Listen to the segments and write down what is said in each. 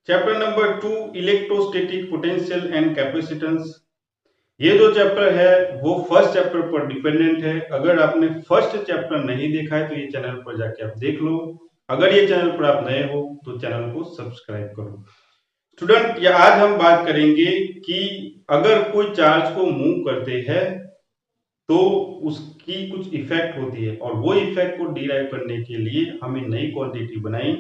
Chapter number 2 electrostatic potential and capacitance. ये जो chapter है वो फर्स्ट चैप्टर पर डिपेंडेंट है। अगर आपने फर्स्ट चैप्टर नहीं देखा है तो ये चैनल पर जाके आप देख लो। अगर ये चैनल पर आप नए हो तो चैनल को सब्सक्राइब करो। स्टूडेंट, ये आज हम बात करेंगे कि अगर कोई चार्ज को मूव करते हैं तो उसकी कुछ इफेक्ट होती है, और वो इफेक्ट को डिराइव करने के लिए हमें नई क्वांटिटी बनाई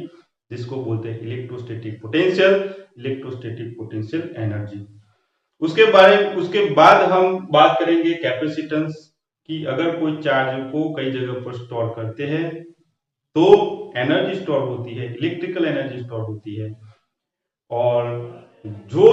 जिसको बोलते हैं electrostatic potential, electrostatic potential energy. उसके बाद हम बात करेंगे कैपेसिटेंस कि अगर कोई चार्ज को कई जगह पर स्टोर करते हैं तो एनर्जी स्टोर होती है, इलेक्ट्रिकल एनर्जी स्टोर होती है। और जो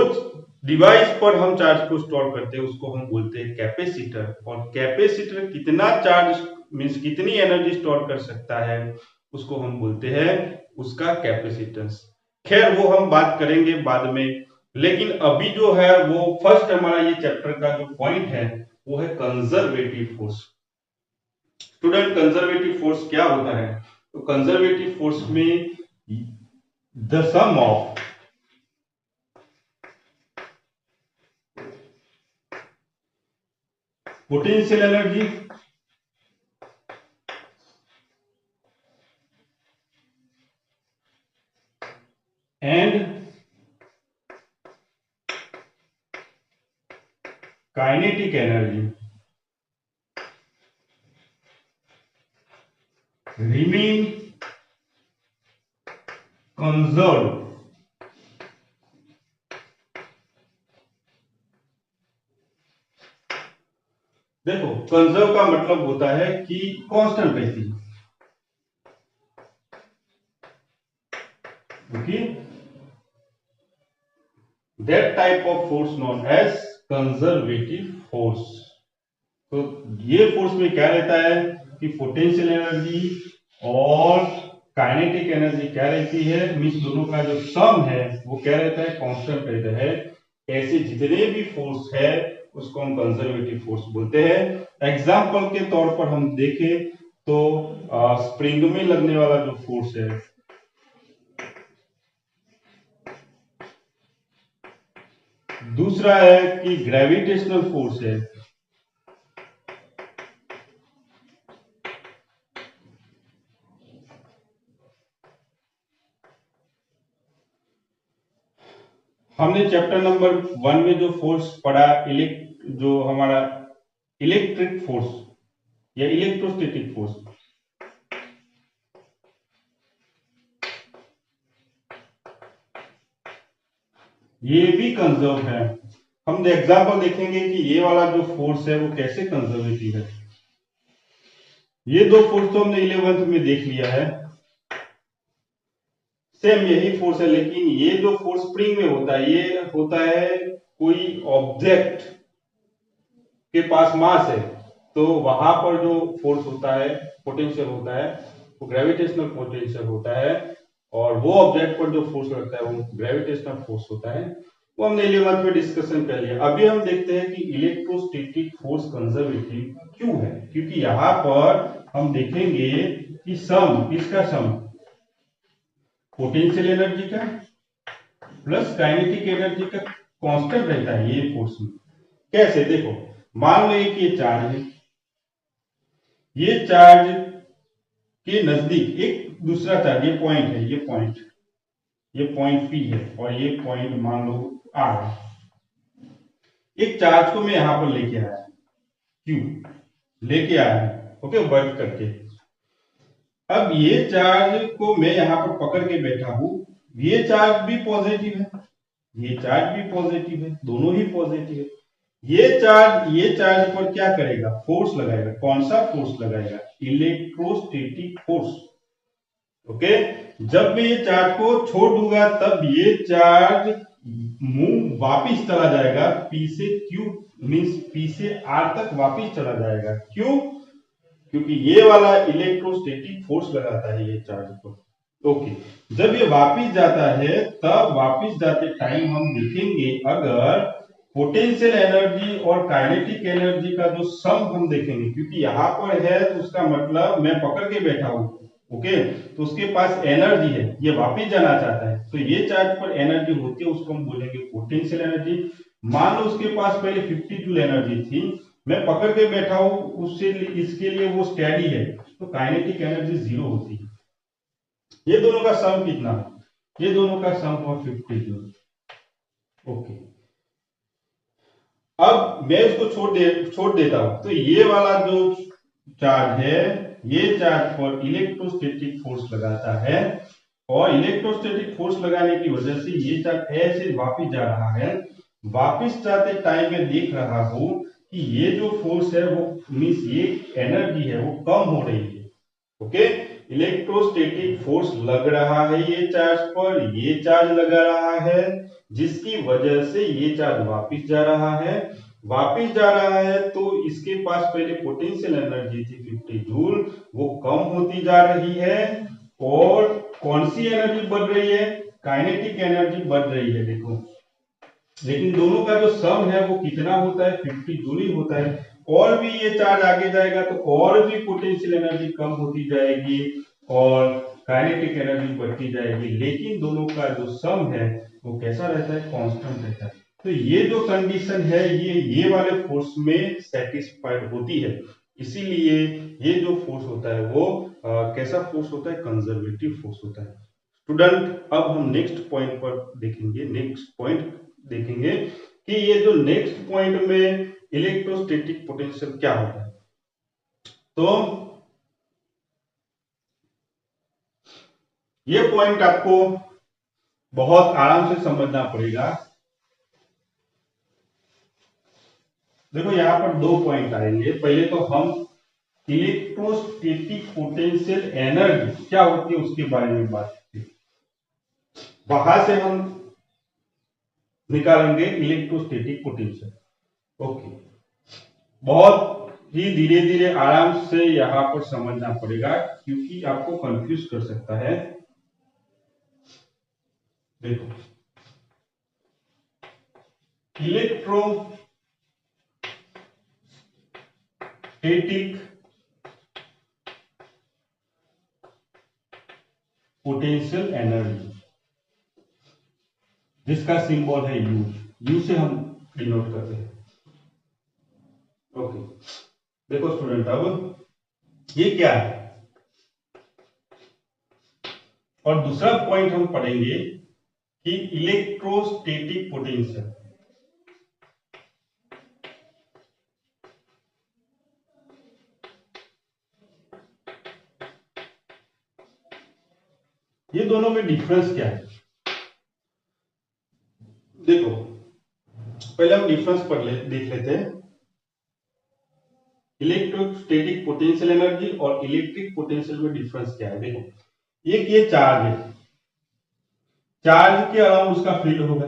डिवाइस पर हम चार्ज को स्टोर करते हैं उसको हम बोलते हैं कैपेसिटर। और कैपेसिटर कितना चार्ज मीन्स कितनी एनर्जी स्टोर कर सकता है उसको हम बोलते हैं उसका कैपेसिटेंस। खैर वो हम बात करेंगे बाद में, लेकिन अभी जो है वो फर्स्ट हमारा ये चैप्टर का जो पॉइंट है वो है conservative force. Student, conservative force क्या होता है? तो कंजर्वेटिव फोर्स में the sum of potential energy and kinetic energy remain conserved। देखो, कंजर्व का मतलब होता है कि कांस्टेंट रहती है। Okay, that type of force known as conservative force. तो ये फोर्स में क्या रहता है कि पोटेंशियल एनर्जी और काइनेटिक एनर्जी क्या रहती है, मीन्स दोनों का जो सम है वो क्या रहता है, कांस्टेंट रहता है। ऐसे जितने भी फोर्स है उसको हम कंजर्वेटिव फोर्स बोलते हैं। एग्जाम्पल के तौर पर हम देखें तो स्प्रिंग में लगने वाला जो फोर्स है, दूसरा है कि ग्रेविटेशनल फोर्स है, हमने चैप्टर नंबर 1 में जो फोर्स पढ़ा जो हमारा इलेक्ट्रिक फोर्स या इलेक्ट्रोस्टैटिक फोर्स, ये भी कंजर्व है। हम एग्जांपल देखेंगे कि ये वाला जो फोर्स है वो कैसे कंजर्वेटिव है। ये दो फोर्स तो हमने 11th में देख लिया है, सेम यही फोर्स है, लेकिन ये जो फोर्स स्प्रिंग में होता है ये होता है कोई ऑब्जेक्ट के पास मास है, तो वहां पर जो फोर्स होता है, पोटेंशियल होता है, वो ग्रेविटेशनल पोटेंशियल होता है। और वो ऑब्जेक्ट पर जो फोर्स लगता है वो ग्रेविटेशनल फोर्स होता है। वो हमने 11th में डिस्कशन कर लिया। अभी हम देखते हैं कि इलेक्ट्रोस्टैटिक फोर्स कंजर्वेटिव क्यों है, क्योंकि यहां पर हम देखेंगे कि सम, किसका सम, पोटेंशियल एनर्जी का प्लस काइनेटिक एनर्जी का कांस्टेंट रहता है ये फोर्स में। कैसे? देखो, मान लो कि ये चार्ज है, ये चार्ज के नजदीक एक दूसरा चार्ज, ये पॉइंट है, ये पॉइंट पी है और ये पॉइंट मान लो आर है। एक चार्ज को मैं यहां पर लेके आया, क्यू लेके आया, ओके, वर्क करके। अब ये चार्ज को मैं यहां पर पकड़ के बैठा हूं, ये चार्ज भी पॉजिटिव है, ये चार्ज भी पॉजिटिव है, दोनों ही पॉजिटिव है। ये चार्ज पर क्या करेगा, फोर्स लगाएगा। कौन सा फोर्स लगाएगा? Electrostatic force. ओके, जब मैं ये चार्ज को छोड़ दूंगा तब ये चार्ज मूव वापिस चला जाएगा, पी से क्यू मीन्स पी से आर तक वापिस चला जाएगा। क्यों? क्योंकि ये वाला इलेक्ट्रोस्टैटिक फोर्स लगाता है ये चार्ज पर। ओके, जब ये वापिस जाता है तब वापिस जाते टाइम हम देखेंगे, अगर पोटेंशियल एनर्जी और काइनेटिक एनर्जी का जो सम हम देखेंगे, क्योंकि यहां पर है तो उसका मतलब मैं पकड़ के बैठा हूं, ओके, तो उसके पास एनर्जी है, ये वापस जाना चाहता है, तो ये चार्ज पर एनर्जी होती है, उसको हम बोलेंगे पोटेंशियल एनर्जी। मान लो उसके पास पहले 50 जूल एनर्जी थी, मैं पकड़ के बैठा हूं, उससे इसके लिए वो स्टेडी है, तो काइनेटिक एनर्जी 0 होती है। ये दोनों का सम कितना है? ये दोनों का सम हुआ 50 जूल। ओके, अब मैं इसको छोड़ देता हूं, तो ये वाला जो चार्ज है, ये चार्ज पर इलेक्ट्रोस्टैटिक फोर्स लगाता है, और इलेक्ट्रोस्टैटिक फोर्स लगाने की वजह से ये चार्ज ऐसे वापस जा रहा है। वापस जाते टाइम में देख रहा हूं कि ये जो फोर्स है वो मीन्स ये एनर्जी है वो कम हो रही है। ओके, इलेक्ट्रोस्टैटिक फोर्स लग रहा है ये चार्ज पर, ये चार्ज लगा रहा है, जिसकी वजह से ये चार्ज वापस जा रहा है। वापस जा रहा है तो इसके पास पहले पोटेंशियल एनर्जी थी 50 जूल, वो कम होती जा रही है, और कौन सी एनर्जी बढ़ रही है? काइनेटिक एनर्जी बढ़ रही है। देखो, लेकिन दोनों का जो सम है वो कितना होता है? 50 जूल ही होता है। और भी ये चार्ज आगे जाएगा तो और भी पोटेंशियल एनर्जी कम होती जाएगी और काइनेटिक एनर्जी बढ़ती जाएगी, लेकिन दोनों का जो सम है वो कैसा रहता है? कांस्टेंट रहता है। तो ये जो कंडीशन है ये वाले फोर्स में सेटिस्फाइड होती है, इसीलिए ये जो फोर्स होता है वो कैसा फोर्स होता है? कंजर्वेटिव फोर्स होता है। स्टूडेंट, अब हम नेक्स्ट पॉइंट पर देखेंगे, नेक्स्ट पॉइंट देखेंगे कि ये जो नेक्स्ट पॉइंट में इलेक्ट्रोस्टैटिक पोटेंशियल क्या होता है। तो ये पॉइंट आपको बहुत आराम से समझना पड़ेगा। देखो, यहां पर दो पॉइंट आएंगे। पहले तो हम इलेक्ट्रोस्टैटिक पोटेंशियल एनर्जी क्या होती है उसके बारे में बात करेंगे, वहां से हम निकालेंगे इलेक्ट्रोस्टैटिक पोटेंशियल। ओके, बहुत ही धीरे धीरे आराम से यहां पर समझना पड़ेगा, क्योंकि आपको कंफ्यूज कर सकता है। देखो, इलेक्ट्रोस्टैटिक पोटेंशियल एनर्जी, जिसका सिंबल है यू, यू से हम डिनोट करते हैं। ओके, देखो स्टूडेंट, अब ये क्या है, और दूसरा पॉइंट हम पढ़ेंगे कि इलेक्ट्रोस्टैटिक पोटेंशियल, ये दोनों में डिफरेंस क्या है। देखो, पहले हम डिफरेंस देख लेते हैं। इलेक्ट्रोस्टैटिक पोटेंशियल एनर्जी और इलेक्ट्रिक पोटेंशियल में डिफरेंस क्या है। देखो, एक ये चार्ज है, चार्ज के अराउंड उसका फील्ड होगा।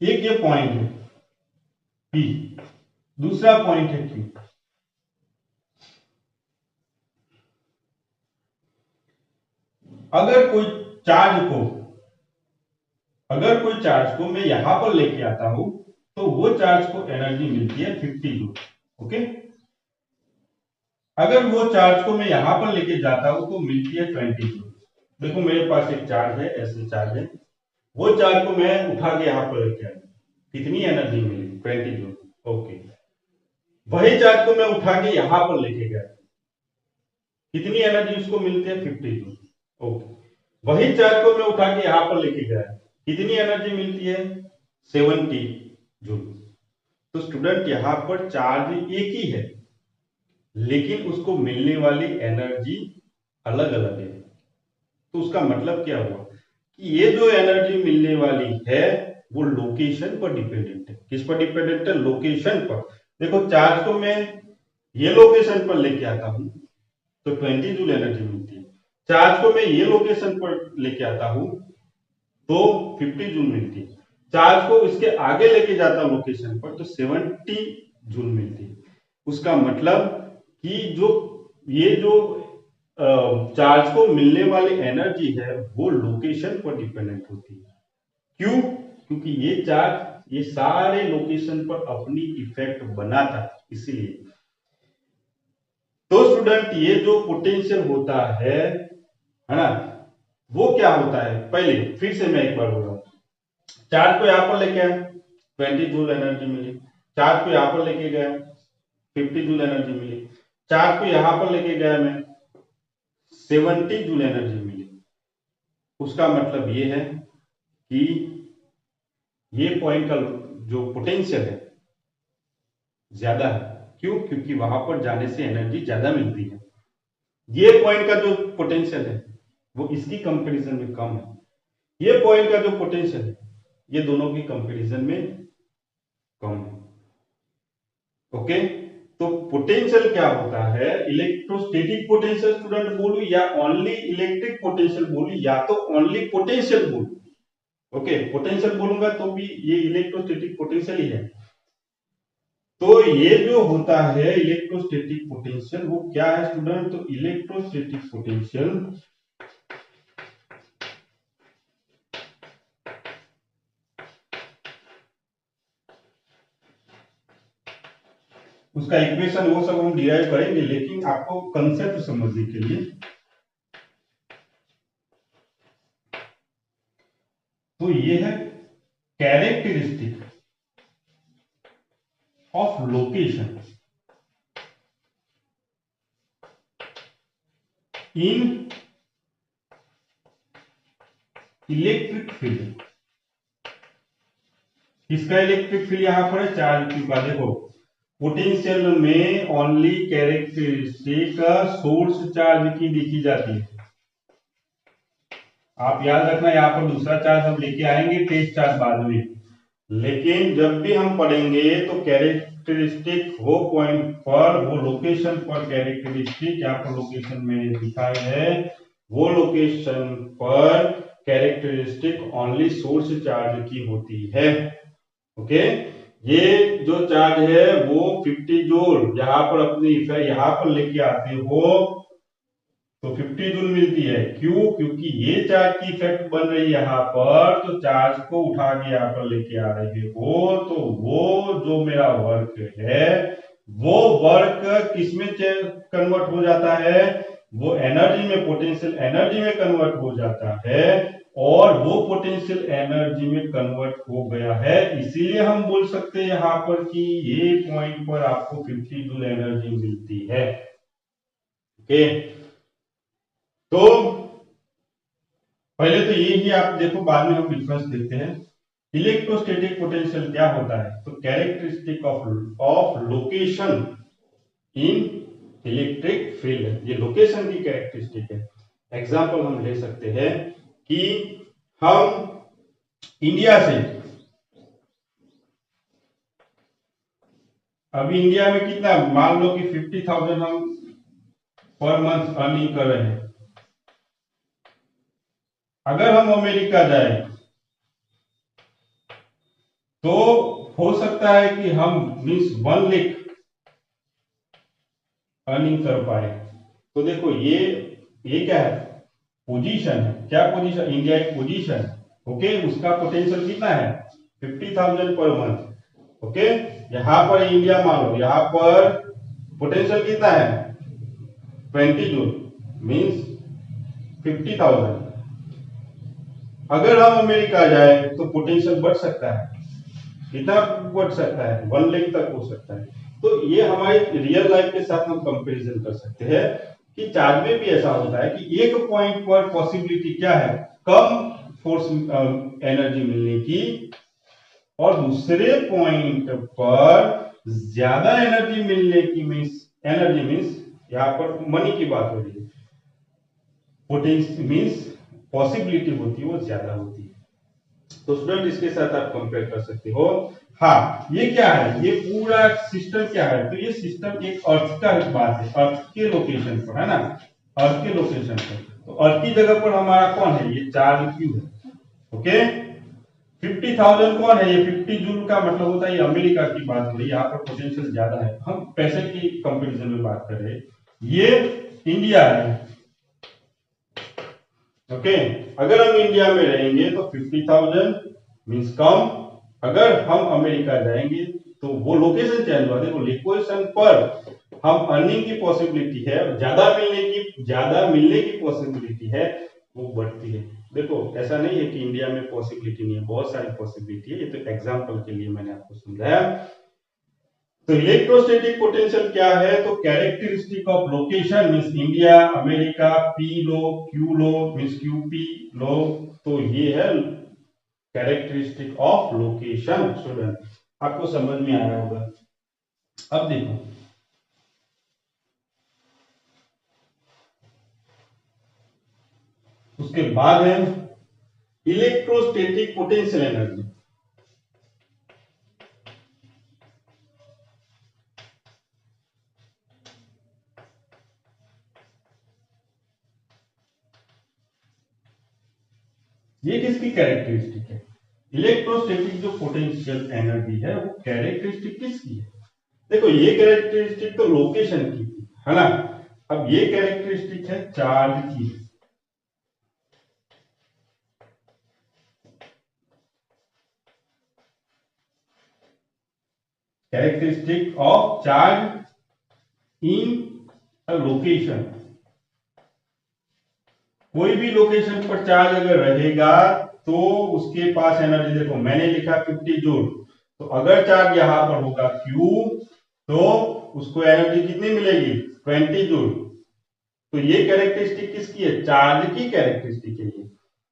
एक ये पॉइंट है पी, दूसरा पॉइंट है क्यू। अगर कोई चार्ज को मैं यहां पर लेके आता हूं, तो वो चार्ज को एनर्जी मिलती है 50 जूल। ओके, अगर वो चार्ज को मैं यहां पर लेके जाता हूं तो मिलती है 20 जूल। देखो, मेरे पास एक चार्ज है, ऐसे चार्ज है, वो चार्ज को मैं उठा के यहां पर लेके आया, कितनी एनर्जी मिली? 20 जूल। ओके, वही चार्ज को मैं उठा के यहां पर लेके गया, कितनी एनर्जी उसको मिलती है? 50 जूल। ओके, वही चार्ज को मैं उठा के यहां पर लेके गया, कितनी एनर्जी मिलती है? 70 जूल। तो स्टूडेंट, यहां पर चार्ज एक ही है, लेकिन उसको मिलने वाली एनर्जी अलग अलग है। तो उसका मतलब क्या हुआ कि ये जो एनर्जी मिलने वाली है वो लोकेशन पर डिपेंडेंट है। किस पर डिपेंडेंट है? लोकेशन पर। देखो, चार्ज को मैं ये लोकेशन पर लेके आता हूं तो 20 जूल एनर्जी मिलती है, चार्ज को मैं ये लोकेशन पर लेके आता हूं तो 50 जूल मिलती है, चार्ज को इसके आगे लेके जाता हूं लोकेशन पर तो 70 जूल मिलती है। उसका मतलब कि ये जो चार्ज को मिलने वाली एनर्जी है वो लोकेशन पर डिपेंडेंट होती है। क्यों? क्योंकि ये चार्ज ये सारे लोकेशन पर अपनी इफेक्ट बनाता है, इसीलिए। तो स्टूडेंट ये जो पोटेंशियल होता है ना, वो क्या होता है, पहले फिर से मैं एक बार बोल रहा हूं, चार्ज को यहां पर लेके आए 20 जूल एनर्जी मिली, चार्ज को यहां पर लेके गया 50 जूल एनर्जी मिली, चार्ज को यहां पर लेके गया मैं 70 जूल एनर्जी मिली। उसका मतलब ये है कि ये पॉइंट का जो पोटेंशियल है ज्यादा है। क्यों? क्योंकि वहां पर जाने से एनर्जी ज्यादा मिलती है। ये पॉइंट का जो पोटेंशियल है वो इसकी कंपैरिजन में कम है। ये पॉइंट का जो पोटेंशियल है ये दोनों की कंपैरिजन में कम है। ओके, तो पोटेंशियल क्या होता है, इलेक्ट्रोस्टैटिक पोटेंशियल स्टूडेंट बोलूं या ओनली इलेक्ट्रिक पोटेंशियल बोलूं या तो ओनली पोटेंशियल बोलूं। ओके, पोटेंशियल बोलूंगा तो भी ये इलेक्ट्रोस्टैटिक पोटेंशियल ही है। तो ये जो होता है इलेक्ट्रोस्टैटिक पोटेंशियल वो क्या है स्टूडेंट, तो इलेक्ट्रोस्टैटिक पोटेंशियल उसका इक्वेशन वो सब हम डिराइव करेंगे, लेकिन आपको कंसेप्ट समझने के लिए, तो ये है characteristic of location in electric field. किसका इलेक्ट्रिक फील्ड यहां पर है, चार्ज क्यू का। देखो पोटेंशियल में ओनली कैरेक्टरिस्टिक सोर्स चार्ज की देखी जाती है। आप याद रखना यहाँ पर दूसरा चार्ज हम लेके आएंगे, टेस्ट चार्ज बाद में, लेकिन जब भी हम पढ़ेंगे तो कैरेक्टरिस्टिक वो पॉइंट पर, वो लोकेशन पर कैरेक्टरिस्टिक, यहाँ पर लोकेशन में दिखाई है, वो लोकेशन पर कैरेक्टरिस्टिक ओनली सोर्स चार्ज की होती है। ओके, ये जो चार्ज है वो 50 जूल यहाँ पर अपनी यहाँ पर लेके आते हो तो 50 जूल मिलती है। क्यों? क्योंकि ये चार्ज की इफेक्ट बन रही है यहाँ पर, तो चार्ज को उठा के यहाँ पर लेके आ रहे हो, तो वो जो मेरा वर्क है वो वर्क किसमें कन्वर्ट हो जाता है, वो एनर्जी में, पोटेंशियल एनर्जी में कन्वर्ट हो जाता है। और वो पोटेंशियल एनर्जी में कन्वर्ट हो गया है, इसीलिए हम बोल सकते हैं यहाँ पर कि ये पॉइंट पर आपको 50 जूल एनर्जी मिलती है। ओके, तो पहले तो ये ही आप देखो, बाद में हम डिफरेंस देखते हैं। इलेक्ट्रोस्टैटिक पोटेंशियल क्या होता है, तो characteristic of location in electric field, ये लोकेशन की कैरेक्टरिस्टिक है। एग्जांपल हम ले सकते हैं कि हम इंडिया से, अभी इंडिया में कितना, मान लो कि 50,000 हम पर मंथ अर्निंग कर रहे हैं। अगर हम अमेरिका जाए तो हो सकता है कि हम मीन्स 1 लाख अर्निंग कर पाए। तो देखो ये क्या है, पोजीशन है। क्या पोजीशन, इंडिया एक पोजीशन है। ओके, उसका पोटेंशियल कितना है 50,000 पर मंथ। ओके, यहां पर इंडिया मान लो, यहां पर पोटेंशियल कितना है 20 जूल मीन्स 50,000। अगर हम अमेरिका जाए तो पोटेंशियल बढ़ सकता है, कितना बढ़ सकता है 1 लाख तक हो सकता है। तो ये हमारी रियल लाइफ के साथ हम कंपैरिजन कर सकते हैं कि चार्ज में भी ऐसा होता है कि एक पॉइंट पर पॉसिबिलिटी क्या है, कम फोर्स एनर्जी मिलने की, और दूसरे पॉइंट पर ज्यादा एनर्जी मिलने की। मीन्स एनर्जी मीन्स यहाँ पर मनी की बात हो रही है, पोटेंशियल मीन्स पॉसिबिलिटी होती है वो ज्यादा होती है। तो स्टूडेंट इसके साथ आप कंपेयर कर सकते हो। हाँ, ये क्या है, ये पूरा सिस्टम क्या है, तो ये सिस्टम एक अर्थ का बात है, अर्थ के लोकेशन पर है ना, अर्थ के लोकेशन पर। तो अर्थ की जगह पर हमारा कौन है, ये चार्ज क्यू है। ओके, 50,000 कौन है, ये 50 जूल का मतलब होता है ये अमेरिका की बात हो रही है, यहाँ पर पोटेंशियल ज्यादा है, हम पैसे की कंपेरिजन में बात कर रहे हैं। ये इंडिया है। ओके, अगर हम इंडिया में रहेंगे तो 50,000 मीन्स कम, अगर हम अमेरिका जाएंगे तो वो लोकेशन चेंज हुआ। देखो लोकेशन पर हम अर्निंग की पॉसिबिलिटी है, ज्यादा मिलने की पॉसिबिलिटी है वो बढ़ती है। देखो ऐसा नहीं है कि इंडिया में पॉसिबिलिटी नहीं है, बहुत सारी पॉसिबिलिटी है, ये तो एग्जांपल के लिए मैंने आपको समझाया। तो इलेक्ट्रोस्टैटिक पोटेंशियल क्या है, तो characteristic of location means India, America, P लो, क्यू लो मींस क्यूपी लो, तो ये है कैरेक्टरिस्टिक ऑफ लोकेशन। स्टूडेंट आपको समझ में आया होगा। अब देखो उसके बाद है इलेक्ट्रोस्टैटिक पोटेंशियल एनर्जी। ये किसकी कैरेक्टरिस्टिक है, इलेक्ट्रोस्टैटिक जो पोटेंशियल एनर्जी है वो कैरेक्टरिस्टिक किसकी है। देखो ये कैरेक्टरिस्टिक तो लोकेशन की थी, है ना। अब ये कैरेक्टरिस्टिक है चार्ज की। Characteristic of charge in a location. कोई भी लोकेशन पर चार्ज अगर रहेगा तो उसके पास एनर्जी, देखो मैंने लिखा 50 जूल, तो अगर चार्ज यहां पर होगा Q तो उसको एनर्जी कितनी मिलेगी 20 जूल। तो ये कैरेक्टरिस्टिक किसकी है, चार्ज की कैरेक्टरिस्टिक है ये।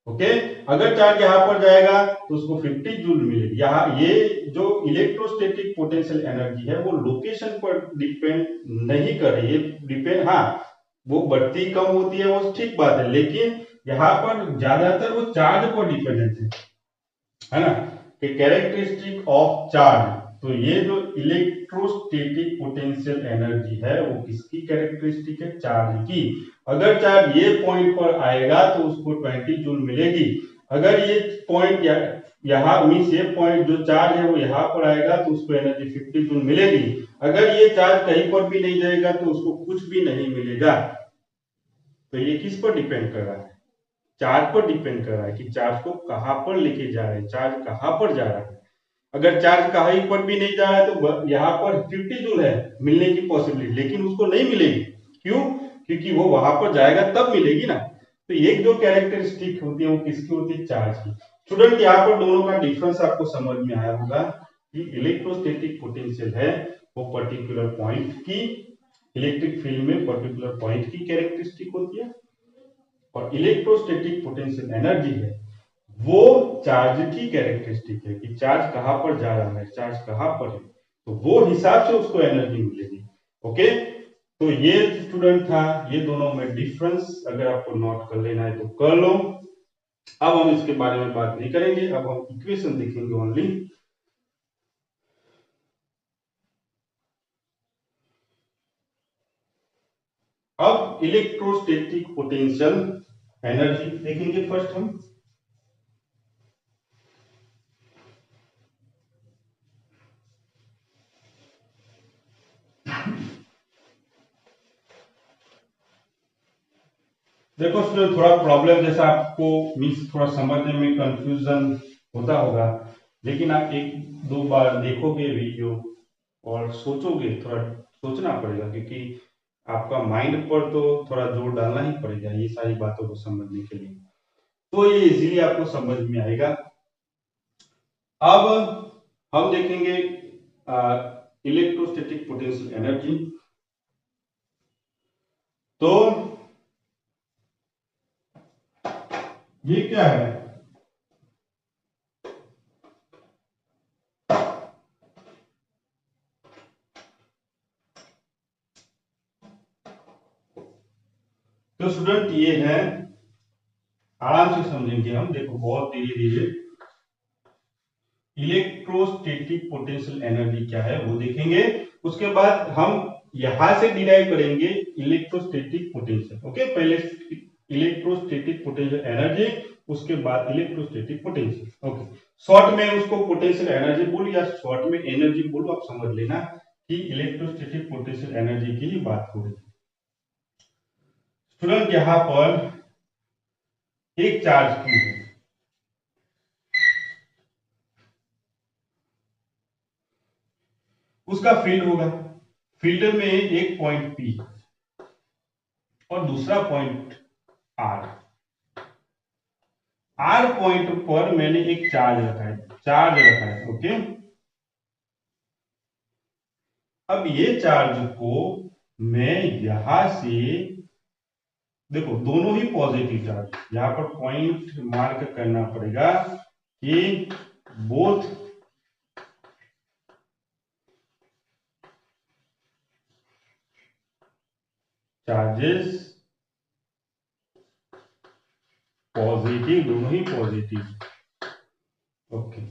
ओके, अगर चार्ज यहां पर जाएगा तो उसको 50 जूल मिलेगी। यहाँ ये जो इलेक्ट्रोस्टैटिक पोटेंशियल एनर्जी है वो लोकेशन पर डिपेंड नहीं कर रही है, डिपेंड, हाँ वो बढ़ती कम होती है वो ठीक बात है, लेकिन यहाँ पर ज्यादातर वो चार्ज पर डिपेंडेंट है ना। कि कैरेक्टरिस्टिक ऑफ चार्ज, तो ये जो इलेक्ट्रोस्टैटिक पोटेंशियल एनर्जी है वो किसकी कैरेक्टरिस्टिक है, चार्ज की। अगर चार्ज ये पॉइंट पर आएगा तो उसको 20 जूल मिलेगी। अगर ये पॉइंट यहाँ मीन्स ये पॉइंट जो चार्ज है वो यहाँ पर आएगा तो उसको एनर्जी 50 जूल मिलेगी। अगर ये चार्ज कहीं पर भी नहीं जाएगा तो उसको कुछ भी नहीं मिलेगा। तो ये किस पर डिपेंड कर रहा है, चार्ज पर डिपेंड कर रहा है कि चार्ज को कहां पर लेके जा रहे हैं, चार्ज कहां पर जा रहा है। अगर चार्ज कहीं पर भी नहीं जा रहा है तो यहाँ पर 50 जूल है मिलने की पॉसिबिलिटी, लेकिन उसको नहीं मिलेगी। क्यों, क्योंकि वो वहां पर जाएगा तब मिलेगी ना। तो एक जो कैरेक्टरिस्टिक होती है वो किसकी होती है, चार्ज की। स्टूडेंट यहाँ पर दोनों का डिफरेंस आपको समझ में आया होगा कि इलेक्ट्रोस्टैटिक पोटेंशियल है वो पर्टिकुलर पॉइंट की, इलेक्ट्रिक फील्ड में पर्टिकुलर पॉइंट की कैरेक्टरिस्टिक होती है, और इलेक्ट्रोस्टैटिक पोटेंशियल एनर्जी है वो चार्ज की कैरेक्टरिस्टिक है कि चार्ज कहां पर जा रहा है, चार्ज कहां पर है, तो वो हिसाब से उसको एनर्जी मिलेगी। ओके, तो ये स्टूडेंट था, ये दोनों में डिफरेंस अगर आपको नोट कर लेना है तो कर लो। अब हम इसके बारे में बात नहीं करेंगे, अब हम इक्वेशन देखेंगे ओनली। अब इलेक्ट्रोस्टैटिक पोटेंशियल एनर्जी देखेंगे फर्स्ट हम। देखो स्टूडेंट थोड़ा प्रॉब्लम जैसा आपको मीन्स थोड़ा समझने में कंफ्यूजन होता होगा, लेकिन आप एक दो बार देखोगे वीडियो और सोचोगे, थोड़ा सोचना पड़ेगा क्योंकि आपका माइंड पर तो थोड़ा जोर डालना ही पड़ेगा ये सारी बातों को समझने के लिए, तो ये इजीली आपको समझ में आएगा। अब हम देखेंगे इलेक्ट्रोस्टैटिक पोटेंशियल एनर्जी। तो ये क्या है, तो स्टूडेंट ये है, आराम से समझेंगे हम, देखो बहुत धीरे धीरे। इलेक्ट्रोस्टैटिक पोटेंशियल एनर्जी क्या है वो देखेंगे, उसके बाद हम यहां से डिराइव करेंगे इलेक्ट्रोस्टैटिक पोटेंशियल। ओके, पहले इलेक्ट्रोस्टैटिक पोटेंशियल एनर्जी, उसके बाद इलेक्ट्रोस्टैटिक पोटेंशियल। ओके, शॉर्ट में उसको पोटेंशियल एनर्जी बोल या शॉर्ट में एनर्जी बोलो, आप समझ लेना कि इलेक्ट्रोस्टैटिक पोटेंशियल एनर्जी की ही बात हो रही है। स्टूडेंट यहां पर एक चार्ज की है, उसका फील्ड होगा, फील्ड में एक पॉइंट P और दूसरा पॉइंट R। R पॉइंट पर मैंने एक चार्ज रखा है, ओके। अब ये चार्ज को मैं यहां से, देखो दोनों ही पॉजिटिव चार्ज, यहां पर पॉइंट मार्क करना पड़ेगा कि बोथ चार्जेस पॉजिटिव, दोनों ही पॉजिटिव, ओके।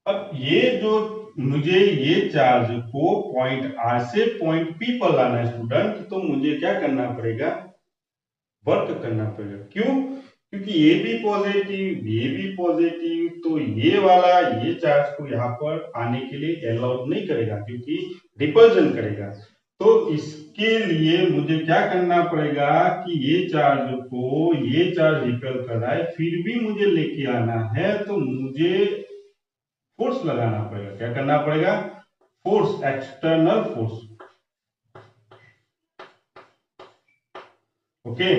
अब ये जो मुझे ये चार्ज को पॉइंट आर से पॉइंट पी पर लाना है स्टूडेंट, तो मुझे क्या करना पड़ेगा, वर्क करना पड़ेगा। क्यों? क्योंकि ये भी पॉजिटिव, ये भी पॉजिटिव, तो ये वाला ये चार्ज को यहाँ पर आने के लिए अलाउड नहीं करेगा, क्योंकि रिपल्जन करेगा। तो इसके लिए मुझे क्या करना पड़ेगा कि ये चार्ज को ये चार्ज रिपेल कर रहा है, फिर भी मुझे लेके आना है, तो मुझे फोर्स लगाना पड़ेगा। क्या करना पड़ेगा? Force, external force, okay.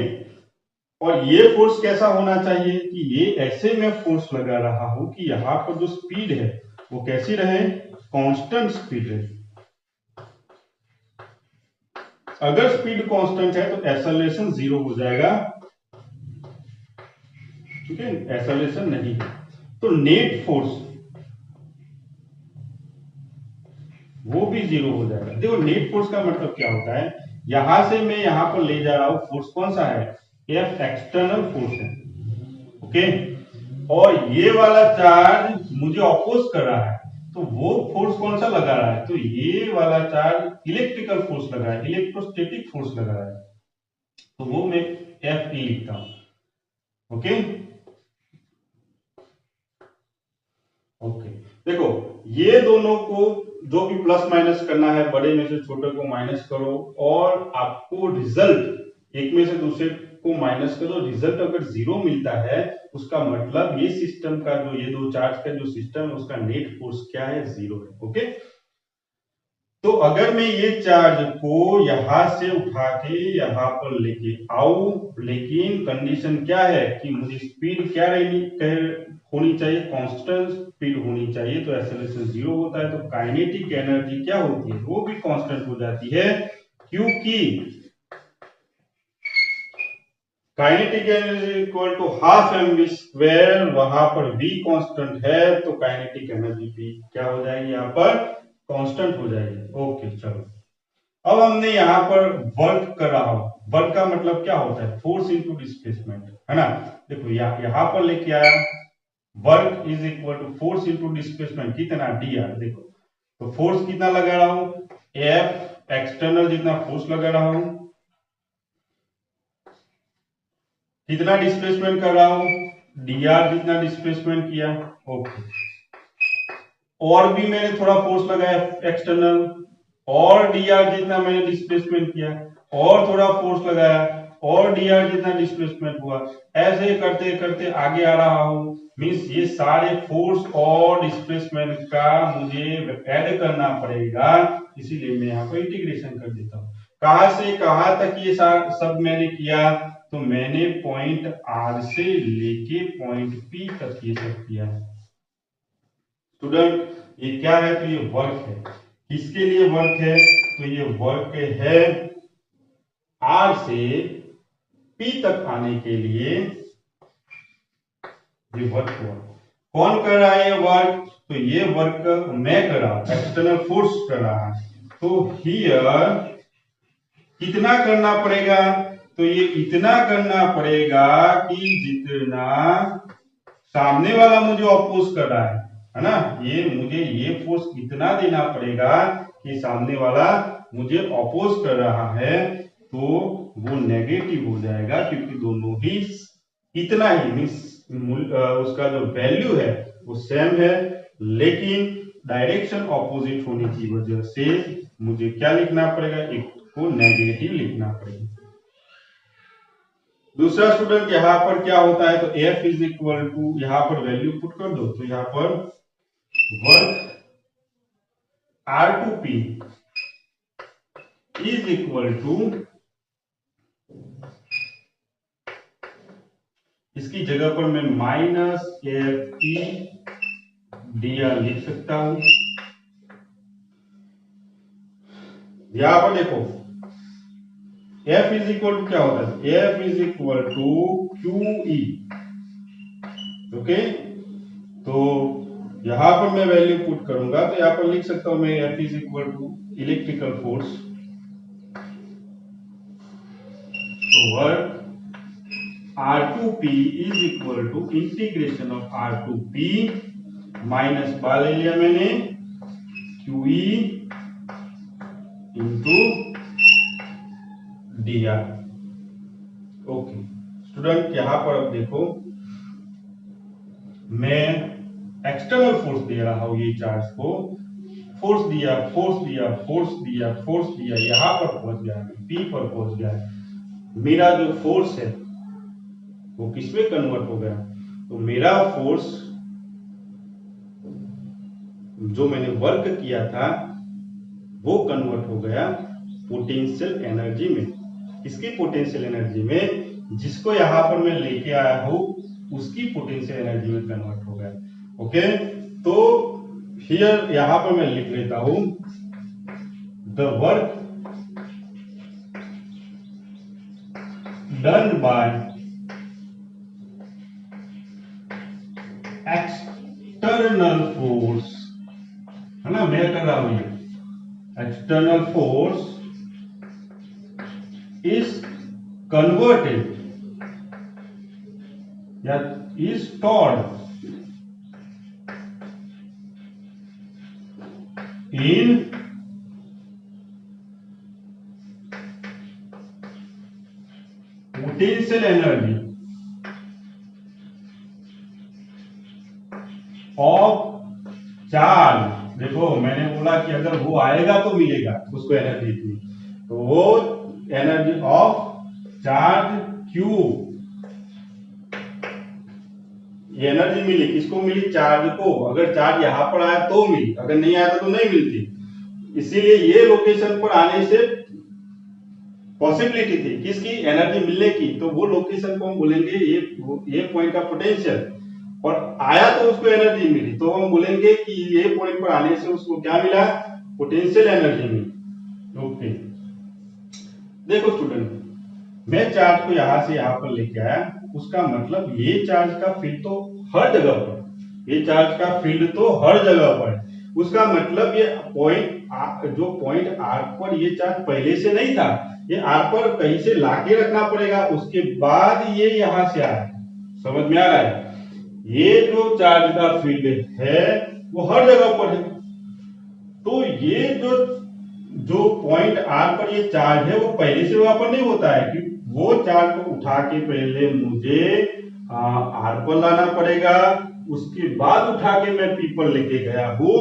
और ये फोर्स कैसा होना चाहिए कि ये ऐसे में फोर्स लगा रहा हूं कि यहां पर जो स्पीड है वो कैसी रहे, कांस्टेंट स्पीड रहे। अगर स्पीड कांस्टेंट है तो एक्सेलरेशन 0 हो जाएगा, ठीक है, एक्सेलरेशन नहीं है। तो नेट फोर्स वो भी 0 हो जाएगा। देखो नेट फोर्स का मतलब क्या होता है, यहां से मैं यहां पर ले जा रहा हूं, फोर्स कौन सा है, एफ एक्सटर्नल फोर्स है, ओके। और ये वाला चार्ज मुझे अपोज कर रहा है, तो वो फोर्स कौन सा लगा रहा है, तो ये वाला चार्ज इलेक्ट्रिकल फोर्स लगा है, इलेक्ट्रोस्टैटिक फोर्स लगा रहा है, तो वो मैं एफ ई लिखता हूं, ओके। ओके, देखो ये दोनों को जो भी प्लस माइनस करना है, बड़े में से छोटे को माइनस करो और आपको रिजल्ट एक में से दूसरे को माइनस करो, रिजल्ट अगर 0 मिलता है उसका मतलब ये सिस्टम का जो ये दो चार्ज का जो सिस्टम है उसका नेट फोर्स क्या है, 0 है, ओके। तो अगर मैं ये चार्ज को यहां से उठा के यहां पर लेके आऊं, लेकिन कंडीशन क्या है कि मुझे स्पीड क्या होनी चाहिए, कांस्टेंट स्पीड होनी चाहिए, तो एक्सेलरेशन 0 होता है, तो काइनेटिक एनर्जी क्या होती है, वो भी कांस्टेंट हो जाती है, क्योंकि kinetic energy equal to half mv square, वहां पर v कांस्टेंट है, तो काइनेटिक एनर्जी भी क्या हो जाएगी, यहाँ पर कांस्टेंट हो जाएगी, ओके। चलो अब हमने यहाँ पर वर्क कर रहा हूं, वर्क का मतलब क्या होता है, फोर्स इनटू डिस्प्लेसमेंट, है ना। देखो यहाँ पर लेके आया, work is equal to force into displacement, कितना dr, देखो तो फोर्स कितना लगा रहा हूं, F एक्सटर्नल जितना फोर्स लगा रहा हूं, कितना डिस्प्लेसमेंट कर रहा हूं, dr जितना डिस्प्लेसमेंट किया, ओके। और भी मैंने थोड़ा फोर्स लगाया एक्सटर्नल, और dr जितना मैंने डिस्प्लेसमेंट किया, और थोड़ा फोर्स लगाया, और dr जितना डिस्प्लेसमेंट हुआ, ऐसे करते करते आगे आ रहा हूं। मींस ये सारे फोर्स और डिस्प्लेसमेंट का मुझे ऐड करना पड़ेगा, इसीलिए मैं यहाँ पर इंटीग्रेशन कर देता हूँ। कहां से कहां तक ये सब मैंने किया, तो मैंने पॉइंट आर से लेके पॉइंट पी तक ये सब किया है स्टूडेंट। ये क्या है, तो ये वर्क है, किसके लिए वर्क है, तो ये वर्क है आर से पी तक आने के लिए, ये वर्क हुआ। कौन कर रहा है ये वर्क, तो ये वर्क मैं कर रहा हूं, एक्सटर्नल फोर्स कर रहा है। तो हियर कितना करना पड़ेगा, तो ये इतना करना पड़ेगा कि जितना सामने वाला मुझे अपोज कर रहा है ना, ये मुझे ये फोर्स इतना देना पड़ेगा कि सामने वाला मुझे अपोज कर रहा है, तो वो नेगेटिव हो जाएगा, क्योंकि दोनों ही इतना ही मीन्स उसका जो वैल्यू है वो सेम है, लेकिन डायरेक्शन ऑपोजिट होने की वजह से मुझे क्या लिखना पड़ेगा, एक को नेगेटिव लिखना पड़ेगा। दूसरा स्टूडेंट यहाँ पर क्या होता है, तो F इज इक्वल टू, यहाँ पर वैल्यू पुट कर दो, तो यहाँ पर work R2P is equal to, इसकी जगह पर मैं minus F E D R लिख सकता हूं। यहां पर देखो F इज इक्वल टू क्या होता है, F is equal to Q E. Okay, तो यहां पर मैं वैल्यू पुट करूंगा तो यहां पर लिख सकता हूं मैं F is equal to electrical force, तो work R2P is equal to integration of R2P minus बार ले लिया मैंने QE into DR। Okay student, यहां पर अब देखो मैं एक्सटर्नल फोर्स दे रहा हूं ये चार्ज को, फोर्स दिया फोर्स दिया फोर्स दिया फोर्स दिया, यहां पर पहुंच गया, P पर पहुंच गया। मेरा जो फोर्स है वो किसमें कन्वर्ट हो गया, तो मेरा फोर्स जो मैंने वर्क किया था वो कन्वर्ट हो गया पोटेंशियल एनर्जी में। किसकी पोटेंशियल एनर्जी में, जिसको यहां पर मैं लेके आया हूं उसकी पोटेंशियल एनर्जी में कन्वर्ट हो गया। ओके, तो हियर यहां पर मैं लिख लेता हूं the work done by external force, है ना, मैं कर रहा हूं ये, एक्सटर्नल फोर्स इज कन्वर्टेड या is stored in potential energy of charge. देखो मैंने बोला कि अगर वो आएगा तो मिलेगा उसको एनर्जी इतनी, तो वो एनर्जी ऑफ चार्ज Q, ये एनर्जी मिली किसको मिली, चार्ज को। अगर चार्ज यहां पर आया तो मिली, अगर नहीं आया तो नहीं मिलती। इसीलिए ये लोकेशन पर आने से पॉसिबिलिटी थी किसकी, एनर्जी मिलने की, तो वो लोकेशन को हम बोलेंगे ये पॉइंट का पोटेंशियल, और आया तो उसको एनर्जी मिली, तो हम बोलेंगे कि ये पॉइंट पर आने से उसको क्या मिला, पोटेंशियल एनर्जी मिली। ओके, देखो स्टूडेंट, मैं चार्ज को यहां से यहां पर लेके आया, उसका मतलब ये चार्ज का फील्ड तो हर जगह पर, ये चार्ज का फील्ड तो हर जगह पर, उसका मतलब ये पॉइंट जो पॉइंट आर पर ये चार्ज पहले से नहीं था, ये आर पर कहीं से लाके रखना पड़ेगा, उसके बाद ये यहां से आया। समझ में आ रहा है, ये जो चार्ज का फील्ड है वो हर जगह पर है, तो ये जो पॉइंट आर पर ये चार्ज है वो पहले से वहां पर नहीं होता है, कि वो चार्ज को उठा के पहले मुझे आर पर लाना पड़ेगा, उसके बाद उठा के मैं पी पर लेके गया हूं।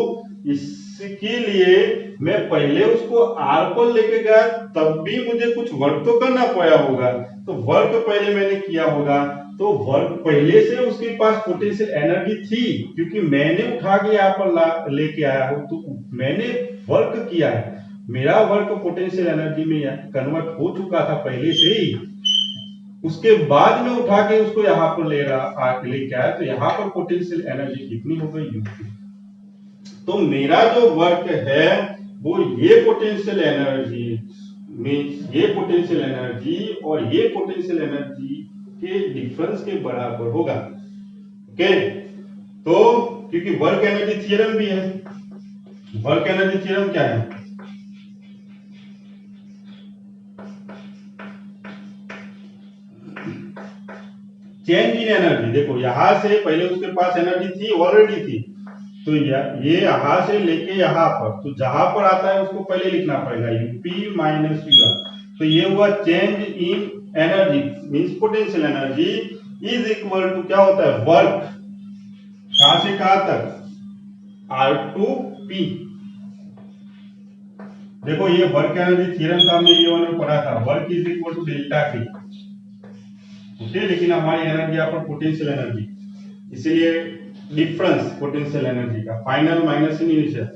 इसके लिए मैं पहले उसको आर पर लेके गया, तब भी मुझे कुछ वर्क तो करना पड़ा होगा, तो वर्क पहले मैंने किया होगा, तो वर्क पहले से उसके पास पोटेंशियल एनर्जी थी, क्योंकि मैंने उठा के यहाँ पर लेके आया हूं, तो मैंने वर्क किया है, मेरा वर्क पोटेंशियल एनर्जी में कन्वर्ट हो चुका था पहले से ही। उसके बाद में उठा के उसको यहाँ पर लेके आया, तो यहाँ पर पोटेंशियल एनर्जी कितनी हो गई, U2। तो मेरा जो वर्क है वो ये पोटेंशियल एनर्जी में, ये पोटेंशियल एनर्जी और ये पोटेंशियल एनर्जी के डिफरेंस के बराबर होगा। ओके, तो क्योंकि वर्क एनर्जी थ्योरम भी है, वर्क एनर्जी थ्योरम क्या है, चेंज इन एनर्जी। देखो यहां से पहले उसके पास एनर्जी थी, ऑलरेडी थी, तो ये यहां से लेके यहां पर, तो जहां पर आता है उसको पहले लिखना पड़ेगा यूपी माइनस यूआर, तो ये हुआ change in energy means potential energy is equal to क्या होता है, वर्क, कहां से कहां तक, R2P। देखो ये वर्क एनर्जी थ्योरम का हमने ये वाला पढ़ा था, work is equal to delta T। Okay, लेकिन हमारी एनर्जी यहाँ पर पोटेंशियल एनर्जी, इसीलिए डिफरेंस पोटेंशियल एनर्जी का, final minus initial.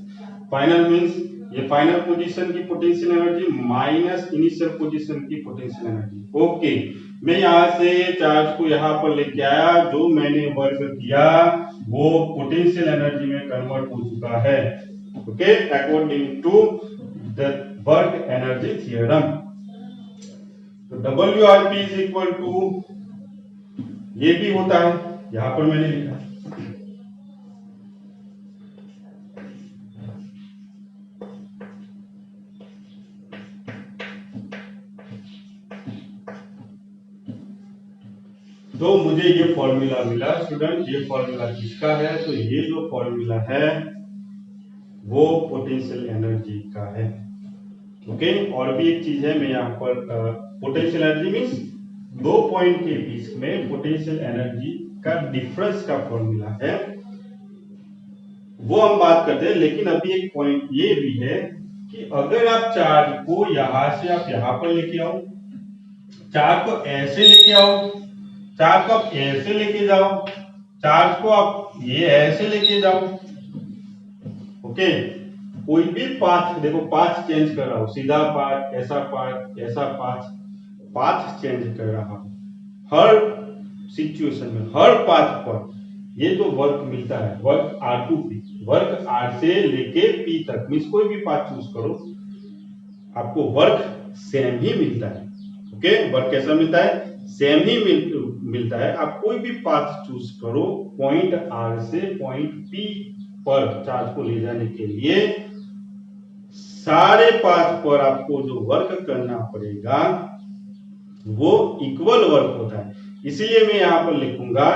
Final means ये फाइनल पोजीशन की potential energy minus initial position की पोटेंशियल एनर्जी। ओके, मैं यहां से चार्ज को यहां पर लेके आया, जो मैंने वर्क किया वो पोटेंशियल एनर्जी में कन्वर्ट हो चुका है। Okay, according to the work energy theorem. तो WRP इज इक्वल टू, ये भी होता है, यहां पर मैंने लिखा है तो मुझे ये फॉर्मूला मिला स्टूडेंट। ये फॉर्मूला किसका है? तो ये जो फॉर्मूला है वो पोटेंशियल एनर्जी का है। ओके, और भी एक चीज है, मैं यहाँ पर पोटेंशियल एनर्जी मीन्स दो पॉइंट के बीच में पोटेंशियल एनर्जी का डिफरेंस का फॉर्मूला है, वो हम बात करते हैं। लेकिन अभी एक पॉइंट ये भी है कि अगर आप चार्ज को यहां से आप यहां पर लेके आओ, चार्ज को ऐसे लेके आओ, चार्ज को आप ऐसे लेके जाओ, चार्ज को आप ये ऐसे लेके जाओ, ओके, कोई भी पाथ, देखो पाथ चेंज कर रहा हूं, सीधा पाथ, ऐसा पाथ, पाथ चेंज कर रहा हूं हर सिचुएशन में, हर पाथ पर ये जो वर्क मिलता है, work R to P, work R से लेके P तक, मीन्स कोई भी पाथ चूज करो आपको वर्क सेम ही मिलता है। ओके, वर्क कैसा मिलता है? सेम ही मिलता है। आप कोई भी पाथ चूज करो, पॉइंट R से पॉइंट P पर चार्ज को ले जाने के लिए सारे पाथ पर आपको जो वर्क करना पड़ेगा वो इक्वल वर्क होता है। इसलिए मैं यहां पर लिखूंगा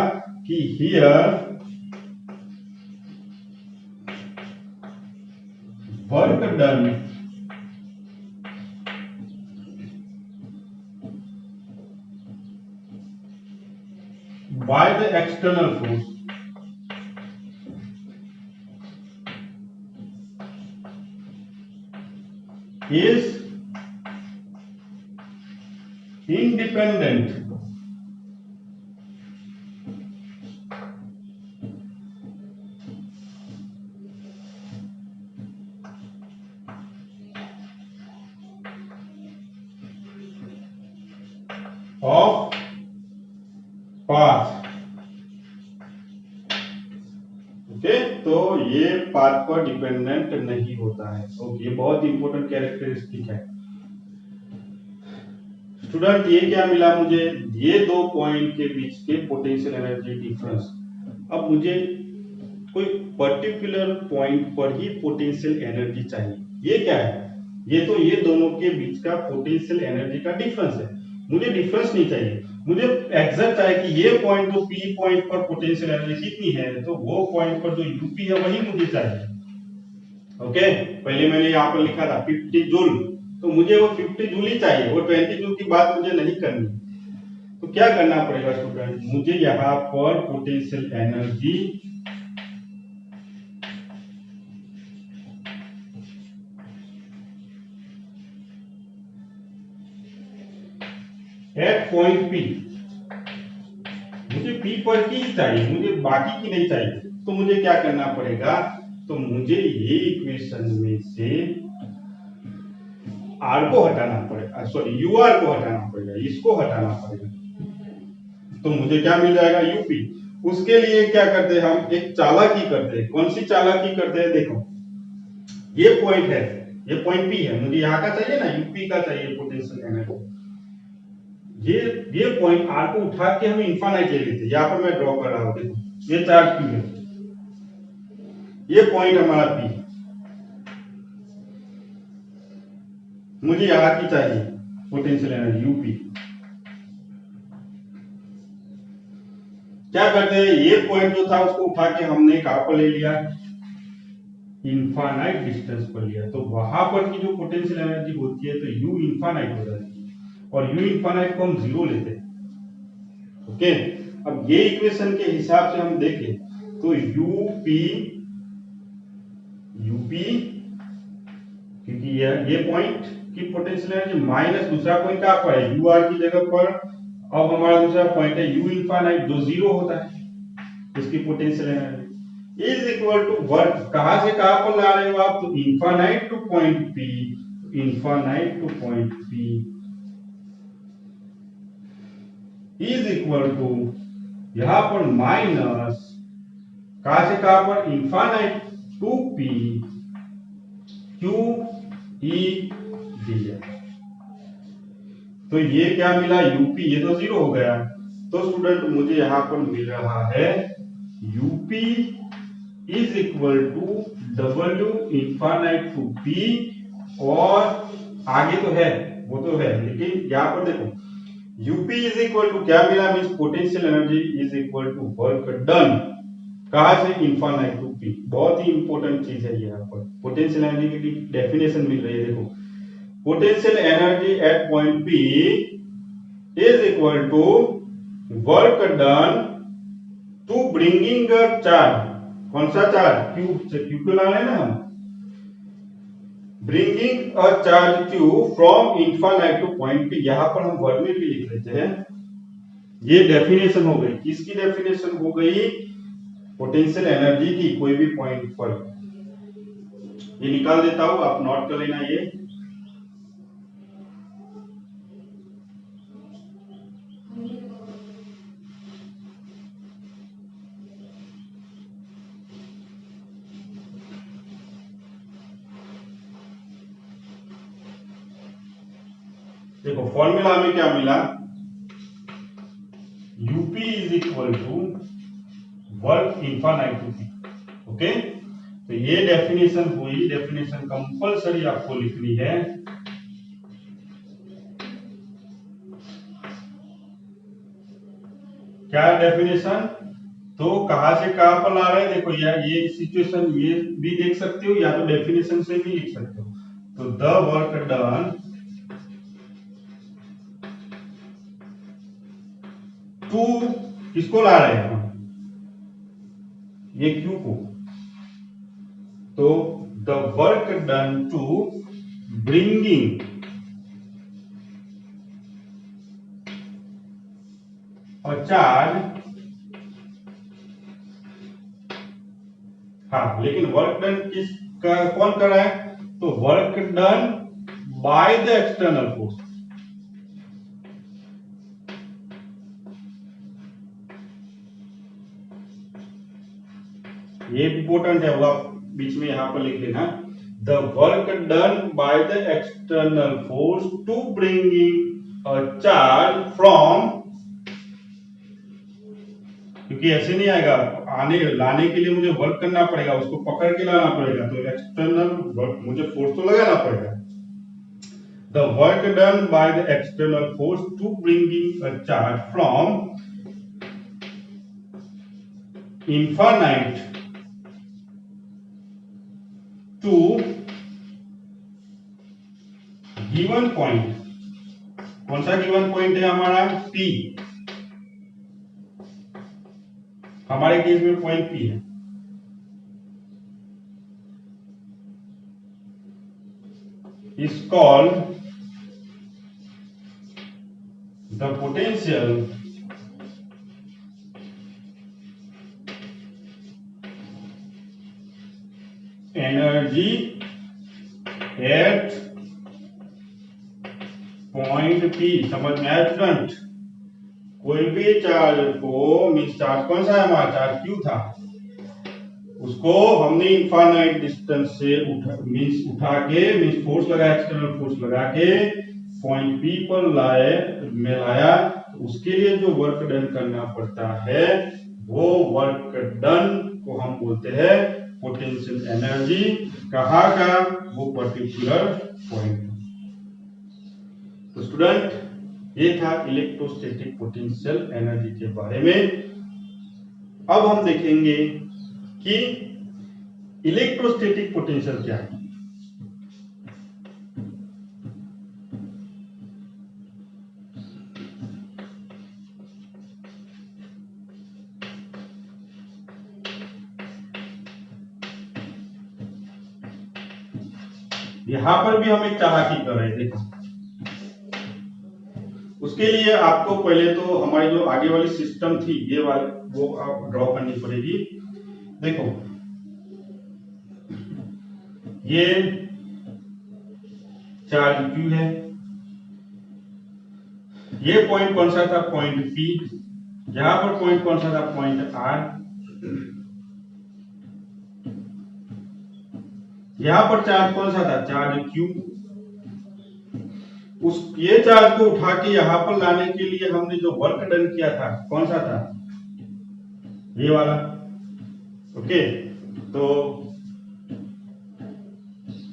कि here work done by the external force is independent of path। Okay, तो ये पाथ पर डिपेंडेंट नहीं होता है। ओके, ये बहुत इंपॉर्टेंट कैरेक्टरिस्टिक है स्टूडेंट। ये क्या मिला मुझे? ये दो पॉइंट के बीच के पोटेंशियल एनर्जी डिफरेंस। अब मुझे कोई पर्टिकुलर पॉइंट पर ही पोटेंशियल एनर्जी चाहिए। ये क्या है? ये तो ये दोनों के बीच का पोटेंशियल एनर्जी का डिफरेंस है। मुझे डिफरेंस नहीं चाहिए, मुझे एग्जैक्ट चाहिए कि ये पॉइंट जो P पॉइंट पर पोटेंशियल एनर्जी कितनी है, तो वो पॉइंट पर जो UP है वही मुझे चाहिए। ओके, पहले मैंने यहाँ पर लिखा था 50 जूल, तो मुझे वो 50 जूल ही चाहिए, वो 20 जूल की बात मुझे नहीं करनी। तो क्या करना पड़ेगा स्टूडेंट? मुझे यहाँ पर potential energy at point P, मुझे P पर की चाहिए, मुझे बाकी की नहीं चाहिए। तो मुझे क्या करना पड़ेगा? तो मुझे ये इक्वेशन में से R को हटाना पड़ेगा, सॉरी UR को हटाना पड़ेगा, इसको हटाना पड़ेगा। तो मुझे क्या मिल जाएगा? UP। उसके लिए क्या करते हैं हम? एक चालाकी करते हैं। कौन सी चालाकी करते हैं? देखो, ये पॉइंट है, ये पॉइंट P है, मुझे यहाँ का चाहिए ना, UP का चाहिए पोटेंशियल एनर्जी। ये पॉइंट R को उठा के हम इनफाइनाइट ले लेते हैं। यहाँ पर मैं ड्रॉ कर रहा हूं, देखो ये चार्ज Q है, ये पॉइंट हमारा P, मुझे यहाँ की चाहिए पोटेंशियल एनर्जी UP। क्या करते हैं? ये पॉइंट जो था उसको उठा के हमने कहां पर ले लिया? इनफाइनाइट डिस्टेंस पर लिया। तो वहां पर की जो पोटेंशियल एनर्जी होती है तो U इनफाइनाइट हो जाती है, और U इनफाइनाइट को हम 0 लेते हैं। ओके, अब ये इक्वेशन के हिसाब से हम देखें तो UP क्योंकि ये पॉइंट की पोटेंशियल एनर्जी माइनस दूसरा पॉइंट कहां पर है? UR की जगह पर। अब हमारा दूसरा पॉइंट है U इनफाइनाइट जो 0 होता है, इसकी potential energy. Is equal to work, कहां से कहां पर ला रहे हो आप, तो infinite to point P, infinite to point P is equal to यहां पर माइनस कहां से कहां पर, infinite to P Q E D. तो ये क्या मिला, यूपी, ये तो जीरो हो गया। तो स्टूडेंट मुझे यहां पर मिल रहा है UP is equal to W infinite to P, और आगे तो है, वो तो है, लेकिन यहां पर देखो यूपी इज इक्वल टू क्या मिला, means potential energy is equal to work done, कहां से, इन्फानाइट टू पी। बहुत ही इंपॉर्टेंट चीज है ये, यहाँ पर पोटेंशियल एनर्जी की डेफिनेशन मिल रही है। देखो potential energy at point P is equal to work done to bringing a charge, कौन सा चार्ज, क्यू से, क्यू को ला रहे हैं ना हम, bringing a charge Q from infinite to point P. यहां पर हम वर्ड में भी लिख लेते हैं, ये डेफिनेशन हो गई, किसकी डेफिनेशन हो गई, पोटेंशियल एनर्जी की, कोई भी पॉइंट पर। ये निकाल देता हूं, आप नोट कर लेना ये। देखो फॉर्मूला में क्या मिला, UP is equal to work infinite to P. Okay, तो ये डेफिनेशन हुई, डेफिनेशन कंपलसरी आपको लिखनी है। क्या डेफिनेशन, तो कहां से कहां पर ला रहे हैं, देखो यार ये सिचुएशन ये भी देख सकते हो, या तो डेफिनेशन से भी लिख सकते हो। तो द वर्क डन टू, किसको ला रहे हैं हम, ये क्यू को, तो the work done to bringing a charge, हाँ लेकिन वर्क डन किस कौन कर रहा है, तो work done by the external force. ये इंपॉर्टेंट है, वो बीच में यहां पर लिख लेना, the work done by the external force to bringing a charge from, क्योंकि ऐसे नहीं आएगा, आने लाने के लिए मुझे वर्क करना पड़ेगा, उसको पकड़ के लाना पड़ेगा, तो एक्सटर्नल वर्क मुझे फोर्स तो लगाना पड़ेगा। The work done by the external force to bringing a charge from infinite to given point, कौन सा गिवन पॉइंट है हमारा, P, हमारे केस में पॉइंट P है, is called the potential energy at point P। समझ में आया स्टूडेंट, कोई भी चार्ज को, मींस चार्ज कौन सा है हमारा, चार्ज Q था, उसको हमने इनफाइनाइट डिस्टेंस से उठा के, मींस फोर्स लगाया, एक्सटर्नल फोर्स लगा के पॉइंट P पर लाया, उसके लिए जो वर्क डन करना पड़ता है, वो वर्क डन को हम बोलते हैं पोटेंशियल एनर्जी। कहाँ का, वो पर्टिकुलर पॉइंट। तो स्टूडेंट ये था इलेक्ट्रोस्टैटिक पोटेंशियल एनर्जी के बारे में। अब हम देखेंगे कि इलेक्ट्रोस्टैटिक पोटेंशियल क्या है। यहां पर भी हम एक चालाकी कर रहे हैं, देखो उसके लिए आपको पहले तो हमारी जो आगे वाली सिस्टम थी, ये वाली वो आप ड्रॉ करनी पड़ेगी। देखो ये चार्ज Q है, ये पॉइंट कौन सा था, पॉइंट P, यहां पर पॉइंट कौन सा था, पॉइंट R, यहां पर चार्ज कौन सा था, चार्ज Q। उस ये चार्ज को उठा के यहां पर लाने के लिए हमने जो वर्क डन किया था कौन सा था, ये वाला। ओके, तो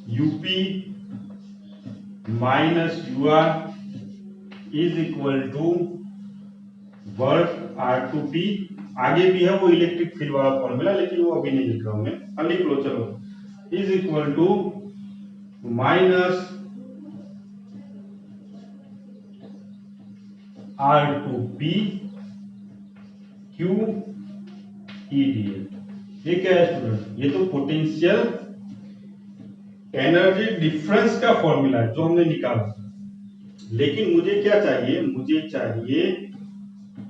U P minus U R is equal to work R to P. आगे भी है वो इलेक्ट्रिक फील्ड वाला फॉर्मूला, लेकिन वो अभी नहीं लिख रहा हूं मैं, अब लिख लो चलो, is equal to minus R to P Q E D L. ये क्या है स्टूडेंट, ये तो पोटेंशियल एनर्जी डिफरेंस का फॉर्मूला है जो हमने निकाला। लेकिन मुझे क्या चाहिए, मुझे चाहिए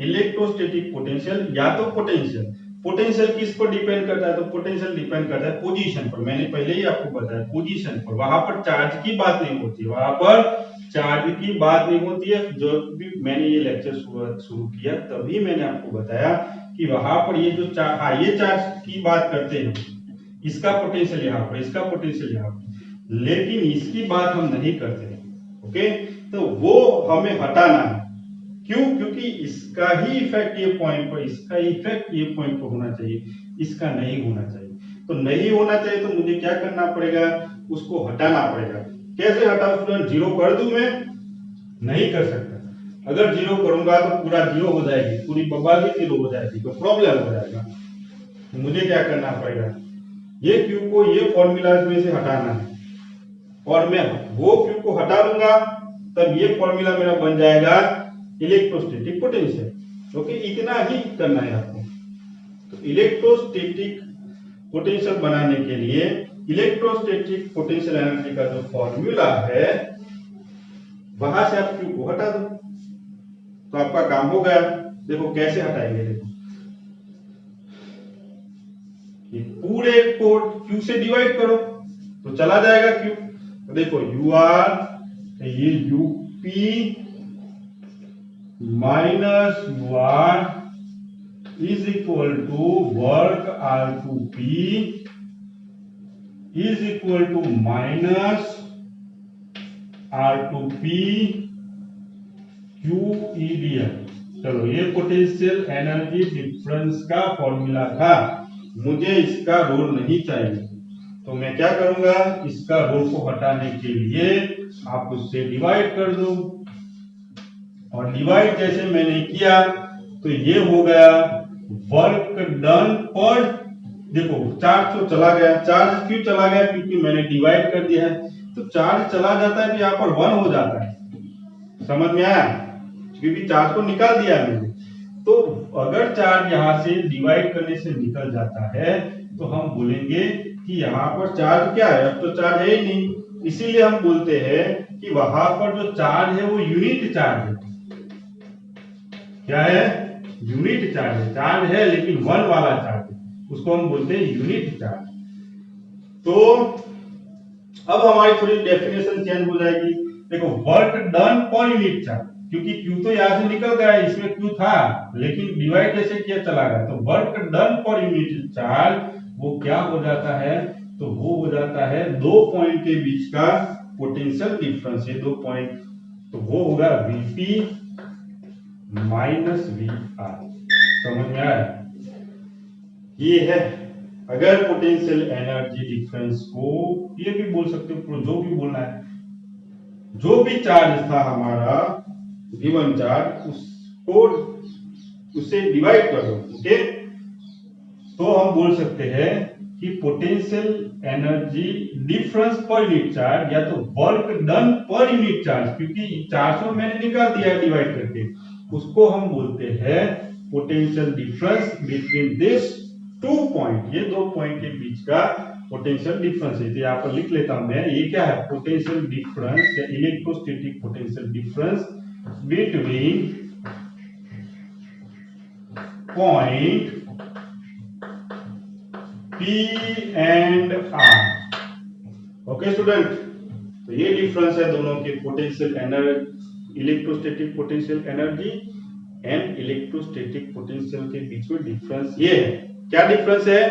इलेक्ट्रोस्टैटिक पोटेंशियल, या तो पोटेंशियल। पोटेंशियल किस पर डिपेंड करता है, तो पोटेंशियल डिपेंड करता है पोजीशन पर। मैंने पहले ही आपको बताया पोजीशन पर, वहां पर चार्ज की बात नहीं होती, वहां पर चार्ज की बात नहीं होती है। जो भी मैंने ये लेक्चर शुरू किया तभी मैंने आपको बताया कि वहां पर ये जो ये चार्ज की बात करते हैं, इसका पोटेंशियल यहाँ पर, इसका पोटेंशियल यहाँ पर, लेकिन इसकी बात हम नहीं करते। ओके, तो वो हमें हटाना है। क्यों, क्योंकि इसका ही इफेक्ट ये पॉइंट पर, इसका इफेक्ट ये पॉइंट पर होना चाहिए, इसका नहीं होना चाहिए। तो नहीं होना चाहिए तो मुझे क्या करना पड़ेगा, उसको हटाना पड़ेगा। कैसे हटाऊं स्टूडेंट, जीरो कर दूं मैं, नहीं कर सकता। अगर जीरो करूंगा तो पूरा जीरो हो जाएगी, पूरी बबाल भी जीरो हो जाएगी, तो प्रॉब्लम हो जाएगा। मुझे क्या करना पड़ेगा, ये क्यू को ये फॉर्मूला में से हटाना है, और मैं वो क्यू को हटा दूंगा तब ये फॉर्मूला मेरा बन जाएगा इलेक्ट्रोस्टैटिक पोटेंशियल। ओके, इतना ही करना है आपको। तो इलेक्ट्रोस्टैटिक पोटेंशियल बनाने के लिए इलेक्ट्रोस्टैटिक पोटेंशियल एनर्जी का जो फॉर्मूला है वहां से आप क्यू को हटा दो, तो आपका काम हो गया। देखो कैसे हटाएंगे, देखो ये पूरे को क्यू से डिवाइड करो तो चला जाएगा क्यू। तो देखो यू आर, ये U P minus U R is equal to work R to P is equal to minus R to P Q E D L. चलो, ये पोटेंशियल एनर्जी डिफरेंस का फॉर्मूला था, मुझे इसका रोल नहीं चाहिए, तो मैं क्या करूंगा, इसका रोल को हटाने के लिए आप उससे डिवाइड कर दो, और डिवाइड जैसे मैंने किया तो ये हो गया वर्क डन पर। देखो चार्ज तो चला गया, चार्ज क्यों चला गया, क्योंकि मैंने डिवाइड कर दिया है, तो चार्ज चला जाता है तो यहाँ पर 1 हो जाता है। समझ में आया, क्योंकि चार्ज को निकाल दिया मैंने। तो अगर चार्ज यहाँ से डिवाइड करने से निकल जाता है तो हम बोलेंगे कि यहाँ पर चार्ज क्या है, अब तो चार्ज है ही नहीं, इसीलिए हम बोलते हैं कि वहां पर जो चार्ज है वो यूनिट चार्ज है। क्या है, यूनिट चार्ज है, चार्ज है लेकिन 1 वाला चार्ज है, उसको हम बोलते हैं यूनिट चार्ज। तो अब हमारी थोड़ी डेफिनेशन चेंज हो जाएगी। देखो work done per unit charge, क्योंकि क्यू तो यहां से निकल गया, इसमें क्यू था लेकिन डिवाइड जैसे किया चला गया, तो work done per unit charge वो क्या हो जाता है, तो वो हो जाता है दो पॉइंट के बीच का पोटेंशियल डिफरेंस, ये 2 पॉइंट, तो वो होगा वीपी माइनस वी आर। समझ में आया, ये है। अगर पोटेंशियल एनर्जी डिफरेंस को ये भी बोल सकते हो, जो भी बोलना है, जो भी चार्ज था हमारा गिवन चार्ज, उसको उससे डिवाइड कर दो। ओके, तो हम बोल सकते हैं कि potential energy difference per unit charge, या तो work done per unit charge, क्योंकि 400 मैंने निकाल दिया है डिवाइड करके, उसको हम बोलते हैं potential difference between this 2 point, ये 2 पॉइंट के बीच का पोटेंशियल डिफरेंस है। यहाँ पर लिख लेता हूं मैं, ये क्या है, पोटेंशियल डिफरेंस या electrostatic potential difference between point P and R। Okay student, तो ये डिफरेंस है दोनों के, potential energy, electrostatic potential energy and electrostatic potential के बीच में डिफरेंस ये है। क्या डिफरेंस है?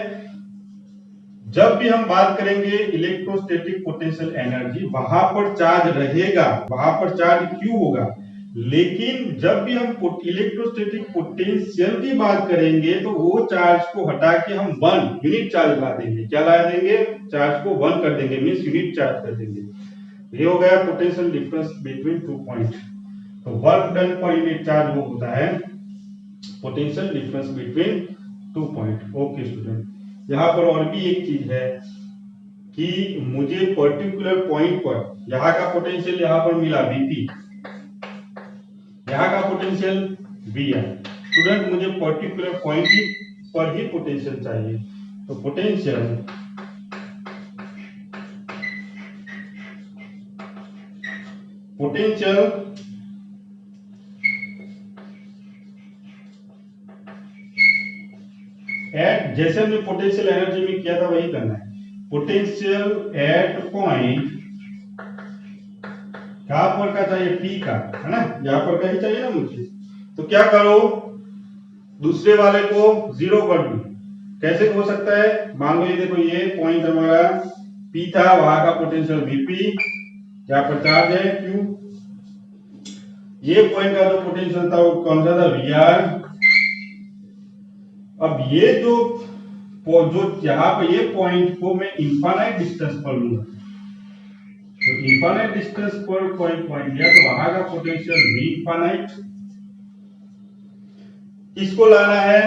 जब भी हम बात करेंगे इलेक्ट्रोस्टैटिक पोटेंशियल एनर्जी, वहां पर चार्ज रहेगा, वहां पर चार्ज क्यू होगा, लेकिन जब भी हम इलेक्ट्रोस्टैटिक पोटेंशियल की बात करेंगे तो वो चार्ज को हटा के हम 1 यूनिट चार्ज ला देंगे। क्या ला देंगे? चार्ज को 1 कर देंगे, मींस यूनिट चार्ज कर देंगे। ये हो गया पोटेंशियल डिफरेंस बिटवीन 2 पॉइंट। तो work done per unit charge वो होता है potential difference between 2 point. Okay student, यहाँ पर और भी एक चीज है कि मुझे पर्टिकुलर पॉइंट पर यहाँ का पोटेंशियल यहाँ पर मिला Vp, यहाँ का पोटेंशियल Vr। स्टूडेंट मुझे पर्टिकुलर पॉइंट पर ही पोटेंशियल चाहिए, तो पोटेंशियल एट, जैसे हमने पोटेंशियल एनर्जी में किया था वही करना है। पोटेंशियल एट पॉइंट कहां पर का चाहिए? पी का, है ना, यहां पर का ही चाहिए ना मुझे। तो क्या करो, दूसरे वाले को 0 कर दो। कैसे हो सकता है? मान लो ये देखो, ये पॉइंट हमारा पी था, वहां का पोटेंशियल वीपी, यहाँ पर चार्ज है क्यू। ये पॉइंट का जो पोटेंशियल था वो कौन सा था? वीआर। अब ये जो यहाँ पे ये पॉइंट को मैं इनफाइनाइट डिस्टेंस पर लूंगा, तो इनफाइनाइट डिस्टेंस पर कोई पॉइंट लिया तो वहां का पोटेंशियल वी इनफाइनाइट। किसको लाना है?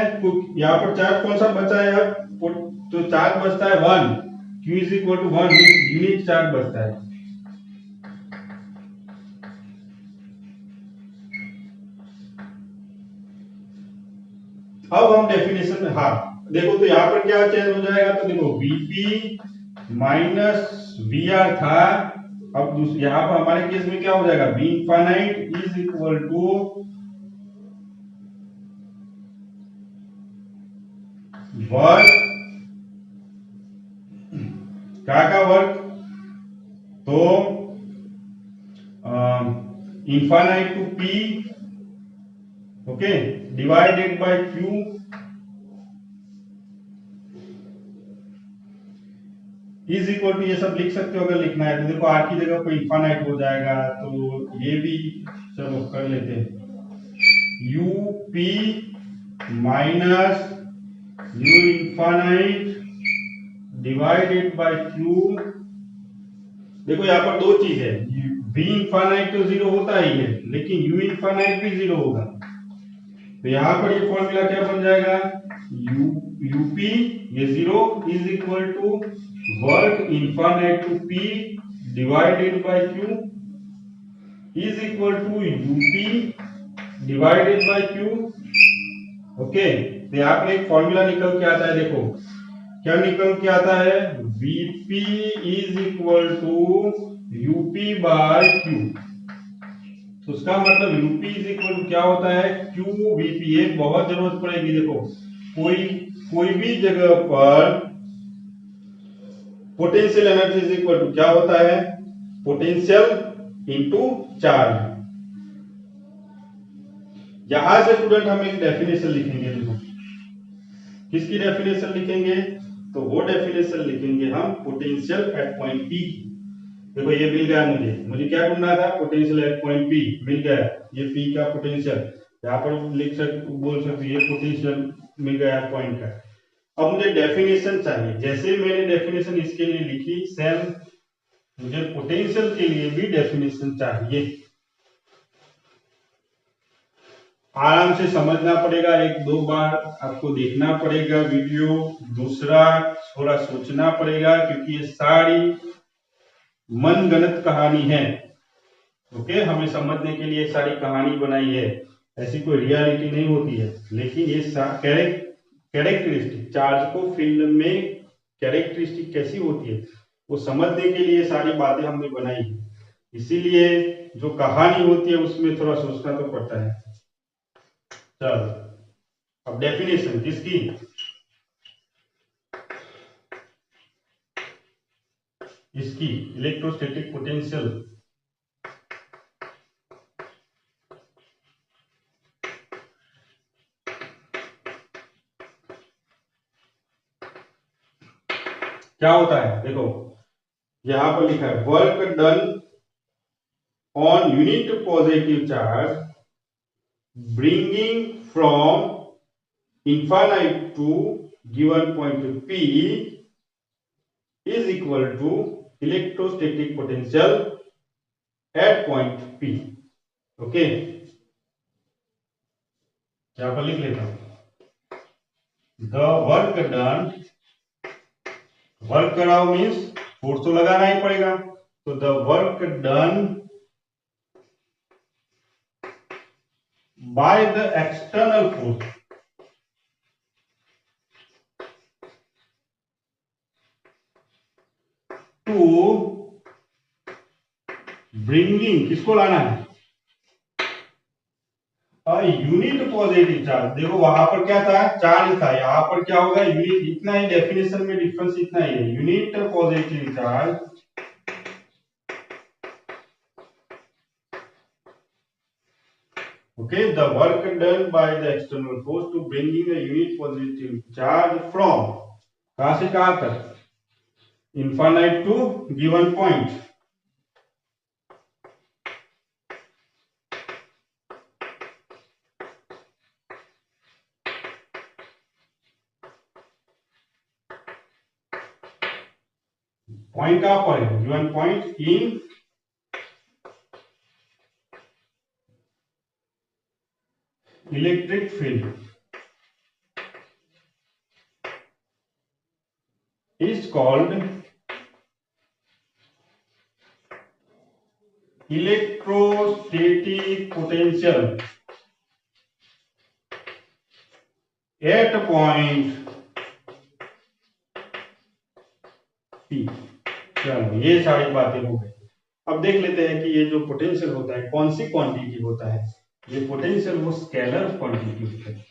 यहाँ पर चार्ज कौन सा बचा है यार? तो चार्ज बचता है 1, Q is equal to 1, unit charge बचता है। अब हम डेफिनेशन में, हाँ देखो, तो यहाँ पर क्या चेंज हो जाएगा? तो देखो Vp माइनस Vr था, अब यहाँ पर हमारे केस में क्या हो जाएगा? V infinite is equal to work, क्या का वर्क? तो infinite to P, okay, divided by Q is equal to, ये सब लिख सकते हो अगर लिखना है तो। देखो आर की जगह पर इनफाइनाइट हो जाएगा, तो ये भी चलो कर लेते हैं। UP minus you infinite divided by Q. देखो यहाँ पर दो चीज है, v इनफाइनाइट तो 0 होता ही है, लेकिन u इनफाइनाइट भी 0 होगा। तो यहाँ पर ये फॉर्मूला क्या बन जाएगा? यूपी ये 0 is equal to work infinite to p divided by q is equal to U P divided by q। Okay, तो यहाँ पर एक फॉर्मूला निकल के आता है, देखो क्या निकल के आता है? Vp is equal to U P by Q. तो उसका मतलब यूपी इज इक्वल टू क्या होता है? Q V P. एक बहुत जरूरत पड़ेगी, देखो कोई भी जगह पर potential energy is equal to क्या होता है? Potential into charge. यहां से स्टूडेंट हम एक डेफिनेशन लिखेंगे, देखो किसकी डेफिनेशन लिखेंगे? तो वो डेफिनेशन लिखेंगे हम पोटेंशियल एट पॉइंट पी की। देखो ये मिल गया मुझे क्या ढूंढना था? पोटेंशियल एट पॉइंट पी मिल गया, ये पी का पोटेंशियल यहाँ पर लिख सकते, बोल सकते ये पोटेंशियल मिल गया पॉइंट का। अब मुझे डेफिनेशन चाहिए, जैसे मैंने डेफिनेशन इसके लिए लिखी, सेम मुझे पोटेंशियल के लिए भी डेफिनेशन चाहिए। आराम से समझना पड़ेगा, 1-2 बार आपको देखना पड़ेगा वीडियो, दूसरा थोड़ा सोचना पड़ेगा, क्योंकि ये सारी मनगढ़ंत कहानी है। ओके, हमें समझने के लिए सारी कहानी बनाई है, ऐसी कोई रियलिटी नहीं होती है। लेकिन ये कैरेक्टरिस्टिक, चार्ज को फील्ड में कैरेक्टरिस्टिक कैसी होती है वो समझने के लिए सारी बातें हमने बनाई है। इसीलिए जो कहानी होती है उसमें थोड़ा सोचना तो पड़ता है। चलो अब डेफिनेशन किसकी? इसकी इलेक्ट्रोस्टैटिक पोटेंशियल क्या होता है, देखो यहां पर लिखा है work done on unit positive charge bringing from infinite to given point P is equal to electrostatic potential at point P. Okay, यहां पर लिख लेता हूं द वर्क डन, वर्क कराओ मीन्स फोर्स तो लगाना ही पड़ेगा, तो the work done by the external force to bringing, किसको लाना है, यूनिट पॉजिटिव चार्ज। देखो वहां पर क्या था, चार्ज था, यहां पर क्या होगा यूनिट, इतना ही डेफिनेशन में डिफरेंस इतना ही है, unit positive charge okay, the work done by the external force to bringing a unit positive charge from कहां से कहां तक, infinite to given point, point कहां पर है, given point in electric field is called electrostatic potential at point P। चलो ये सारी बातें हो गई। अब देख लेते हैं कि ये जो पोटेंशियल होता है कौन सी क्वांटिटी होता है, ये पोटेंशियल वो स्केलर क्वांटिटी होता है।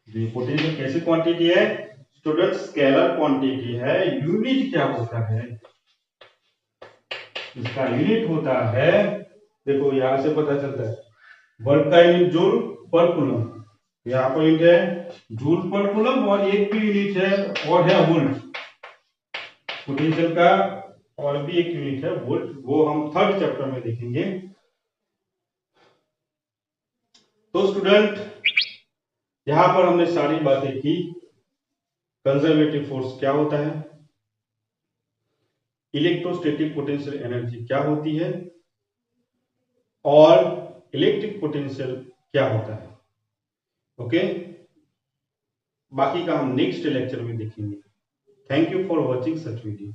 ये पोटेंशियल कैसी क्वांटिटी है स्टूडेंट, स्केलर क्वांटिटी है। यूनिट क्या होता है, इसका यूनिट होता है, देखो यहां से पता चलता है वर्क का यूनिट जूल पर कूलम, यहाँ पर यूनिट है जूल पर कूलम, और एक भी यूनिट है और है वोल्ट पोटेंशियल का, और भी एक यूनिट है वोल्ट, वो हम थर्ड चैप्टर में देखेंगे। तो स्टूडेंट यहां पर हमने सारी बातें की, कंजर्वेटिव फोर्स क्या होता है, इलेक्ट्रोस्टैटिक पोटेंशियल एनर्जी क्या होती है, और इलेक्ट्रिक पोटेंशियल क्या होता है। ओके, बाकी का हम नेक्स्ट लेक्चर में देखेंगे। Thank you for watching such video.